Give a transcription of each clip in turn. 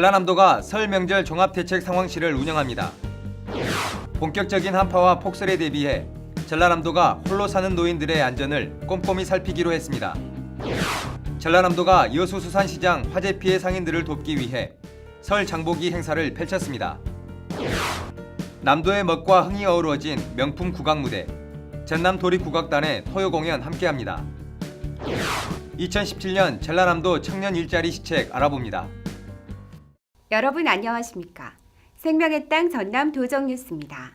전라남도가 설 명절 종합대책 상황실을 운영합니다. 본격적인 한파와 폭설에 대비해 전라남도가 홀로 사는 노인들의 안전을 꼼꼼히 살피기로 했습니다. 전라남도가 여수수산시장 화재 피해 상인들을 돕기 위해 설 장보기 행사를 펼쳤습니다. 남도의 멋과 흥이 어우러진 명품 국악무대, 전남도립국악단의 토요공연 함께합니다. 2017년 전라남도 청년 일자리 시책 알아봅니다. 여러분 안녕하십니까? 생명의 땅 전남 도정뉴스입니다.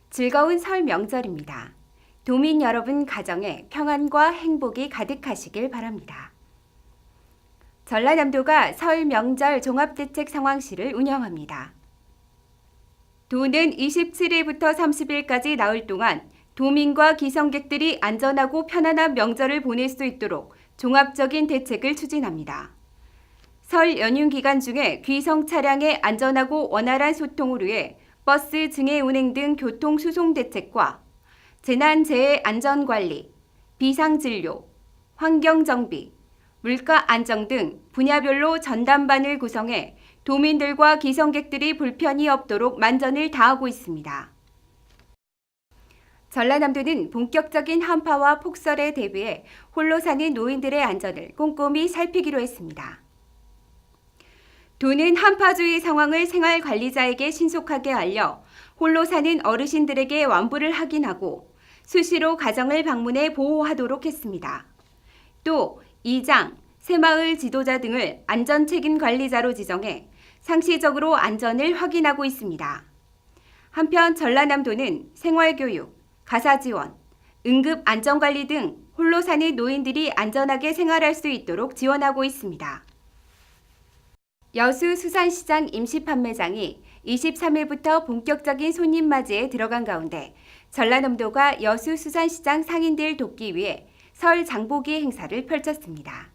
즐거운 설 명절입니다. 도민 여러분 가정에 평안과 행복이 가득하시길 바랍니다. 전라남도가 설 명절 종합대책 상황실을 운영합니다. 도는 27일부터 30일까지 나흘 동안 도민과 기성객들이 안전하고 편안한 명절을 보낼 수 있도록 종합적인 대책을 추진합니다. 설 연휴 기간 중에 귀성 차량의 안전하고 원활한 소통을 위해 버스 증해 운행 등 교통 수송 대책과 재난재해 안전관리, 비상진료, 환경정비, 물가 안정 등 분야별로 전담반을 구성해 도민들과 기성객들이 불편이 없도록 만전을 다하고 있습니다. 전라남도는 본격적인 한파와 폭설에 대비해 홀로 사는 노인들의 안전을 꼼꼼히 살피기로 했습니다. 도는 한파주의 상황을 생활관리자에게 신속하게 알려 홀로 사는 어르신들에게 완부를 확인하고 수시로 가정을 방문해 보호하도록 했습니다. 또 이장, 새마을 지도자 등을 안전책임관리자로 지정해 상시적으로 안전을 확인하고 있습니다. 한편 전라남도는 생활교육, 가사지원, 응급안전관리 등 홀로 사는 노인들이 안전하게 생활할 수 있도록 지원하고 있습니다. 여수수산시장 임시판매장이 23일부터 본격적인 손님 맞이에 들어간 가운데 전라남도가 여수수산시장 상인들 돕기 위해 설 장보기 행사를 펼쳤습니다.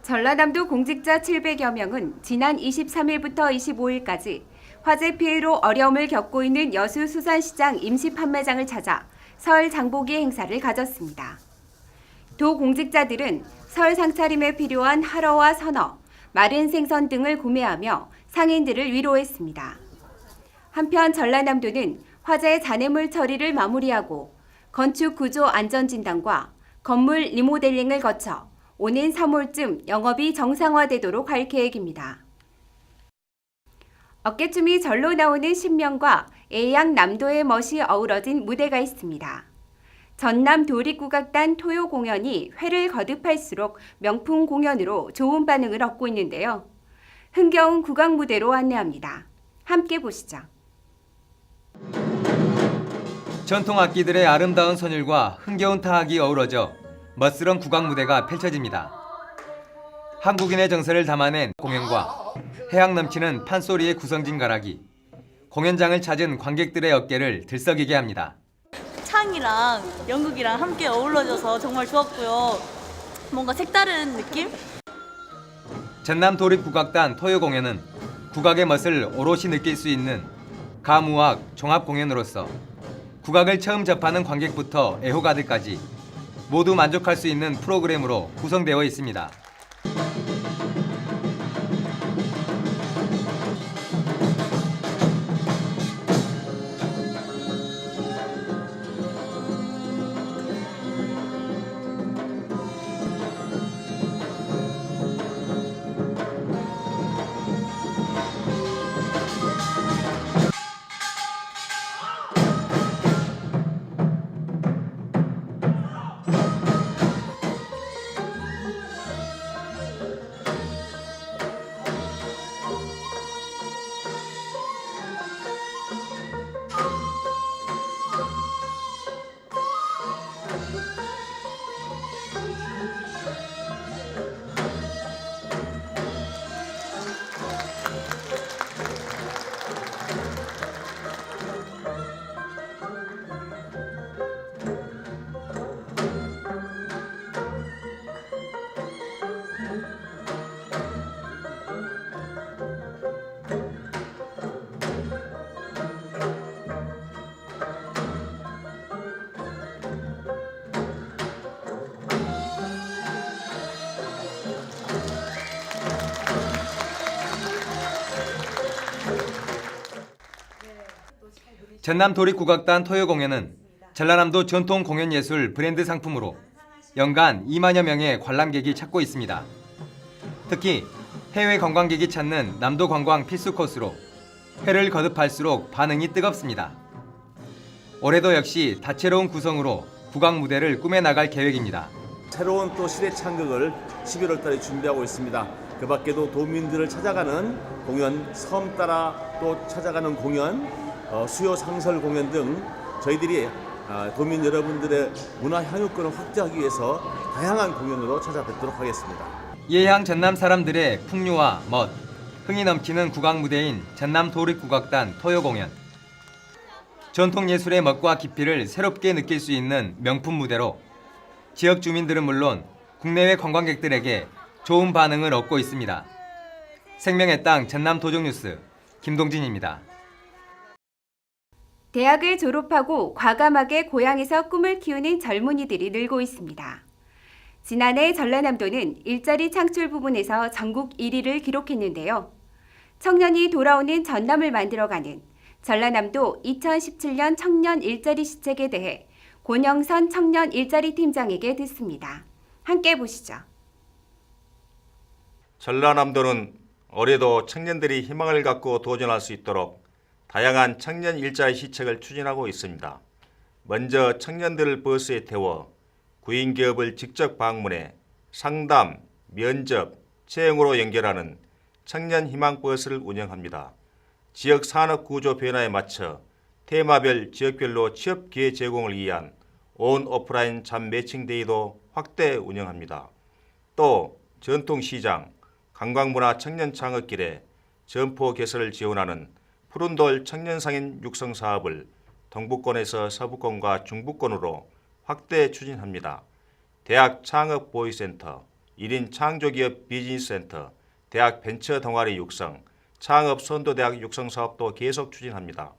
전라남도 공직자 700여 명은 지난 23일부터 25일까지 화재 피해로 어려움을 겪고 있는 여수수산시장 임시판매장을 찾아 설 장보기 행사를 가졌습니다. 도 공직자들은 설 상차림에 필요한 할어와 선어, 마른 생선 등을 구매하며 상인들을 위로했습니다. 한편 전라남도는 화재 잔해물 처리를 마무리하고 건축 구조 안전진단과 건물 리모델링을 거쳐 오는 3월쯤 영업이 정상화되도록 할 계획입니다. 어깨춤이 절로 나오는 신명과 애양 남도의 멋이 어우러진 무대가 있습니다. 전남 도립국악단 토요 공연이 회를 거듭할수록 명품 공연으로 좋은 반응을 얻고 있는데요. 흥겨운 국악 무대로 안내합니다. 함께 보시죠. 전통 악기들의 아름다운 선율과 흥겨운 타악이 어우러져 멋스런 국악 무대가 펼쳐집니다. 한국인의 정서를 담아낸 공연과 해악 넘치는 판소리의 구성진 가락이 공연장을 찾은 관객들의 어깨를 들썩이게 합니다. 창이랑 연극이랑 함께 어우러져서 정말 좋았고요. 뭔가 색다른 느낌? 전남 도립국악단 토요 공연은 국악의 멋을 오롯이 느낄 수 있는 가무악 종합 공연으로서 국악을 처음 접하는 관객부터 애호가들까지 모두 만족할 수 있는 프로그램으로 구성되어 있습니다. 전남 도립국악단 토요 공연은 전라남도 전통 공연예술 브랜드 상품으로 연간 2만여 명의 관람객이 찾고 있습니다. 특히 해외 관광객이 찾는 남도 관광 필수 코스로 회를 거듭할수록 반응이 뜨겁습니다. 올해도 역시 다채로운 구성으로 국악 무대를 꾸며나갈 계획입니다. 새로운 또 시대 창극을 11월 달에 준비하고 있습니다. 그 밖에도 도민들을 찾아가는 공연, 섬 따라 또 찾아가는 공연, 수요 상설 공연 등 저희들이 도민 여러분들의 문화 향유권을 확대하기 위해서 다양한 공연으로 찾아뵙도록 하겠습니다. 예향 전남 사람들의 풍류와 멋, 흥이 넘치는 국악 무대인 전남 도립국악단 토요 공연. 전통 예술의 멋과 깊이를 새롭게 느낄 수 있는 명품 무대로 지역 주민들은 물론 국내외 관광객들에게 좋은 반응을 얻고 있습니다. 생명의 땅 전남 도정뉴스 김동진입니다. 대학을 졸업하고 과감하게 고향에서 꿈을 키우는 젊은이들이 늘고 있습니다. 지난해 전라남도는 일자리 창출 부분에서 전국 1위를 기록했는데요. 청년이 돌아오는 전남을 만들어가는 전라남도 2017년 청년 일자리 시책에 대해 권영선 청년 일자리 팀장에게 듣습니다. 함께 보시죠. 전라남도는 올해도 청년들이 희망을 갖고 도전할 수 있도록 다양한 청년 일자리 시책을 추진하고 있습니다. 먼저 청년들을 버스에 태워 구인기업을 직접 방문해 상담, 면접, 채용으로 연결하는 청년 희망 버스를 운영합니다. 지역 산업 구조 변화에 맞춰 테마별 지역별로 취업 기회 제공을 위한 온 오프라인 잡 매칭 데이도 확대 운영합니다. 또 전통시장, 관광문화 청년 창업길에 점포 개설을 지원하는 푸른돌 청년상인 육성 사업을 동북권에서 서북권과 중부권으로 확대 추진합니다. 대학 창업 보이센터, 1인 창조기업 비즈니스센터, 대학 벤처 동아리 육성, 창업 선도대학 육성 사업도 계속 추진합니다.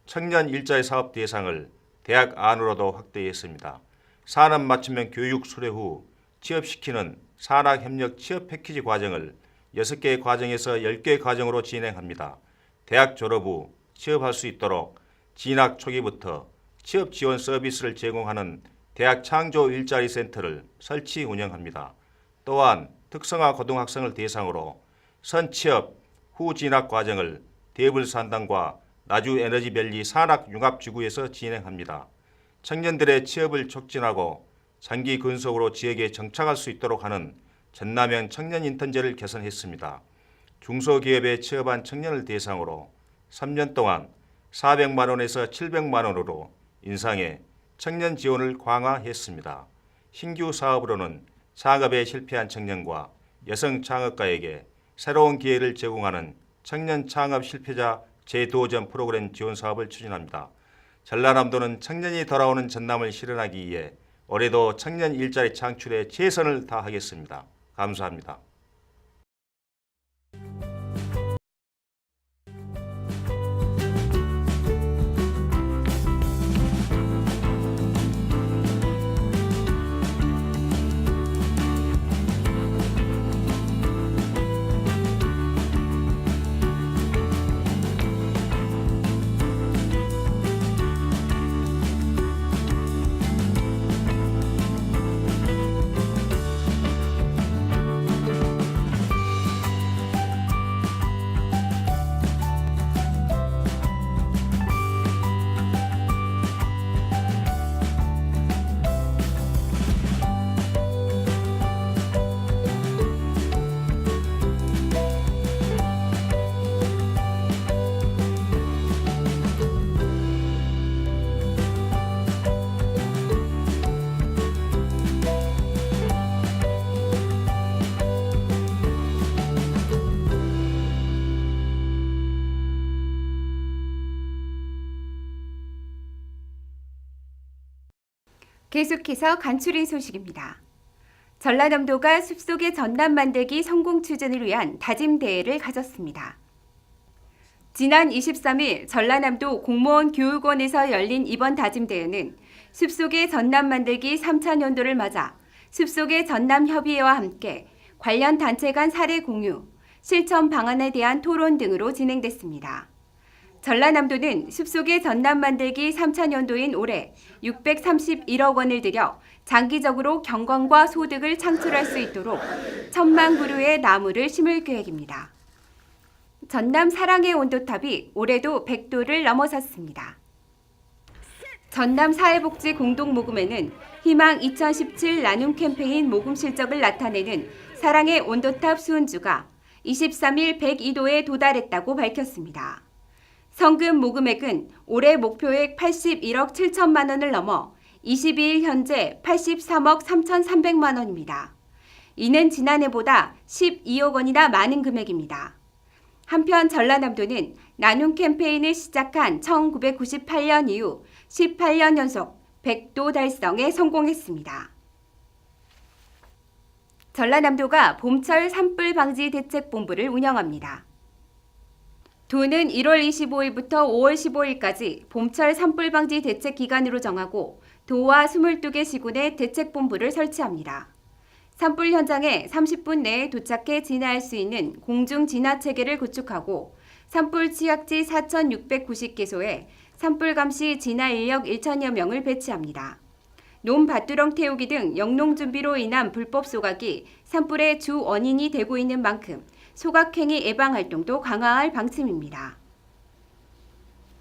청년 일자리 사업 대상을 대학 안으로도 확대했습니다. 산업 맞춤형 교육 수료 후 취업시키는 산학협력 취업 패키지 과정을 6개 과정에서 10개 과정으로 진행합니다. 대학 졸업 후 취업할 수 있도록 진학 초기부터 취업 지원 서비스를 제공하는 대학 창조 일자리 센터를 설치 운영합니다. 또한 특성화 고등학생을 대상으로 선취업 후 진학 과정을 대불산당과 나주에너지밸리 산학융합지구에서 진행합니다. 청년들의 취업을 촉진하고 장기 근속으로 지역에 정착할 수 있도록 하는 전남형 청년인턴제를 개선했습니다. 중소기업에 취업한 청년을 대상으로 3년 동안 400만 원에서 700만 원으로 인상해 청년 지원을 강화했습니다. 신규 사업으로는 창업에 실패한 청년과 여성 창업가에게 새로운 기회를 제공하는 청년 창업 실패자 재도전 프로그램 지원 사업을 추진합니다. 전라남도는 청년이 돌아오는 전남을 실현하기 위해 올해도 청년 일자리 창출에 최선을 다하겠습니다. 감사합니다. 계속해서 간추린 소식입니다. 전라남도가 숲속의 전남 만들기 성공 추진을 위한 다짐 대회를 가졌습니다. 지난 23일 전라남도 공무원 교육원에서 열린 이번 다짐 대회는 숲속의 전남 만들기 3차 년도를 맞아 숲속의 전남 협의회와 함께 관련 단체 간 사례 공유, 실천 방안에 대한 토론 등으로 진행됐습니다. 전라남도는 숲속의 전남 만들기 3차년도인 올해 631억 원을 들여 장기적으로 경관과 소득을 창출할 수 있도록 1,000만 그루의 나무를 심을 계획입니다. 전남 사랑의 온도탑이 올해도 100도를 넘어섰습니다. 전남 사회복지 공동모금회는 희망 2017 나눔 캠페인 모금 실적을 나타내는 사랑의 온도탑 수은주가 23일 102도에 도달했다고 밝혔습니다. 성금 모금액은 올해 목표액 81억 7천만 원을 넘어 22일 현재 83억 3,300만 원입니다. 이는 지난해보다 12억 원이나 많은 금액입니다. 한편 전라남도는 나눔 캠페인을 시작한 1998년 이후 18년 연속 100도 달성에 성공했습니다. 전라남도가 봄철 산불 방지 대책본부를 운영합니다. 도는 1월 25일부터 5월 15일까지 봄철 산불 방지 대책 기간으로 정하고 도와 22개 시군에 대책본부를 설치합니다. 산불 현장에 30분 내에 도착해 진화할 수 있는 공중 진화 체계를 구축하고 산불 취약지 4,690개소에 산불 감시 진화 인력 1,000여 명을 배치합니다. 논밭두렁 태우기 등 영농 준비로 인한 불법 소각이 산불의 주 원인이 되고 있는 만큼 소각행위 예방 활동도 강화할 방침입니다.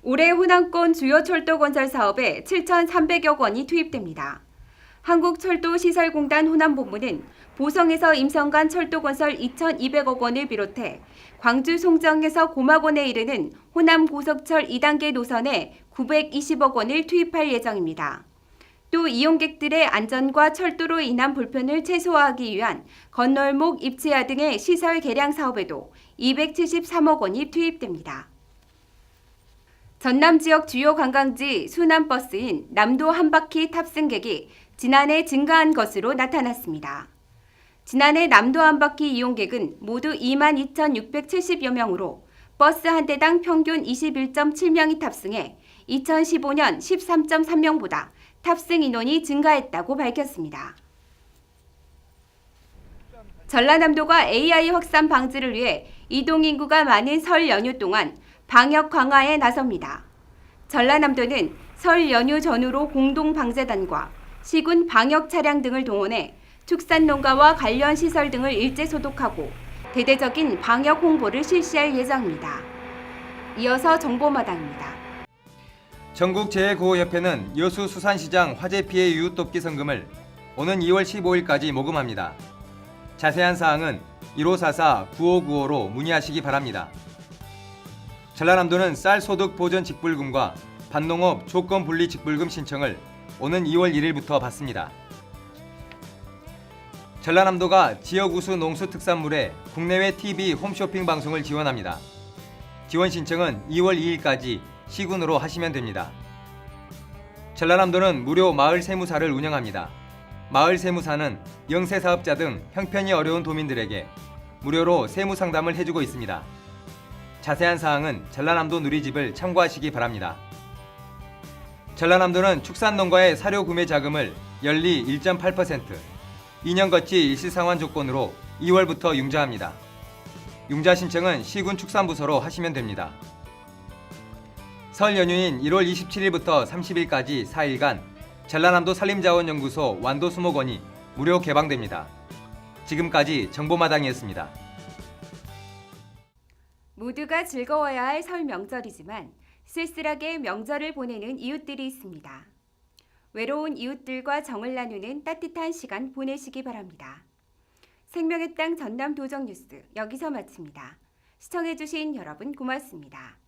올해 호남권 주요 철도 건설 사업에 7,300억 원이 투입됩니다. 한국철도시설공단 호남본부는 보성에서 임성간 철도건설 2,200억 원을 비롯해 광주 송정에서 고막원에 이르는 호남 고속철 2단계 노선에 920억 원을 투입할 예정입니다. 또 이용객들의 안전과 철도로 인한 불편을 최소화하기 위한 건널목 입체화 등의 시설 개량 사업에도 273억 원이 투입됩니다. 전남 지역 주요 관광지 순환버스인 남도 한바퀴 탑승객이 지난해 증가한 것으로 나타났습니다. 지난해 남도 한바퀴 이용객은 모두 22,670여 명으로 버스 한 대당 평균 21.7명이 탑승해 2015년 13.3명보다 탑승 인원이 증가했다고 밝혔습니다. 전라남도가 AI 확산 방지를 위해 이동인구가 많은 설 연휴 동안 방역 강화에 나섭니다. 전라남도는 설 연휴 전후로 공동방재단과 시군 방역 차량 등을 동원해 축산농가와 관련 시설 등을 일제 소독하고 대대적인 방역 홍보를 실시할 예정입니다. 이어서 정보마당입니다. 전국재해구호협회는 여수 수산시장 화재 피해 이웃 돕기 성금을 오는 2월 15일까지 모금합니다. 자세한 사항은 1544-9595로 문의하시기 바랍니다. 전라남도는 쌀 소득 보전 직불금과 밭농업 조건 분리 직불금 신청을 오는 2월 1일부터 받습니다. 전라남도가 지역 우수 농수 특산물의 국내외 TV 홈쇼핑 방송을 지원합니다. 지원 신청은 2월 2일까지 시군으로 하시면 됩니다. 전라남도는 무료 마을 세무사를 운영합니다. 마을 세무사는 영세 사업자 등 형편이 어려운 도민들에게 무료로 세무 상담을 해주고 있습니다. 자세한 사항은 전라남도 누리집을 참고하시기 바랍니다. 전라남도는 축산농가의 사료 구매 자금을 연리 1.8%, 2년 거치 일시상환 조건으로 2월부터 융자합니다. 융자 신청은 시군 축산부서로 하시면 됩니다. 설 연휴인 1월 27일부터 30일까지 4일간 전라남도 산림자원연구소 완도수목원이 무료 개방됩니다. 지금까지 정보마당이었습니다. 모두가 즐거워야 할 설 명절이지만 쓸쓸하게 명절을 보내는 이웃들이 있습니다. 외로운 이웃들과 정을 나누는 따뜻한 시간 보내시기 바랍니다. 생명의 땅 전남 도정 뉴스 여기서 마칩니다. 시청해주신 여러분 고맙습니다.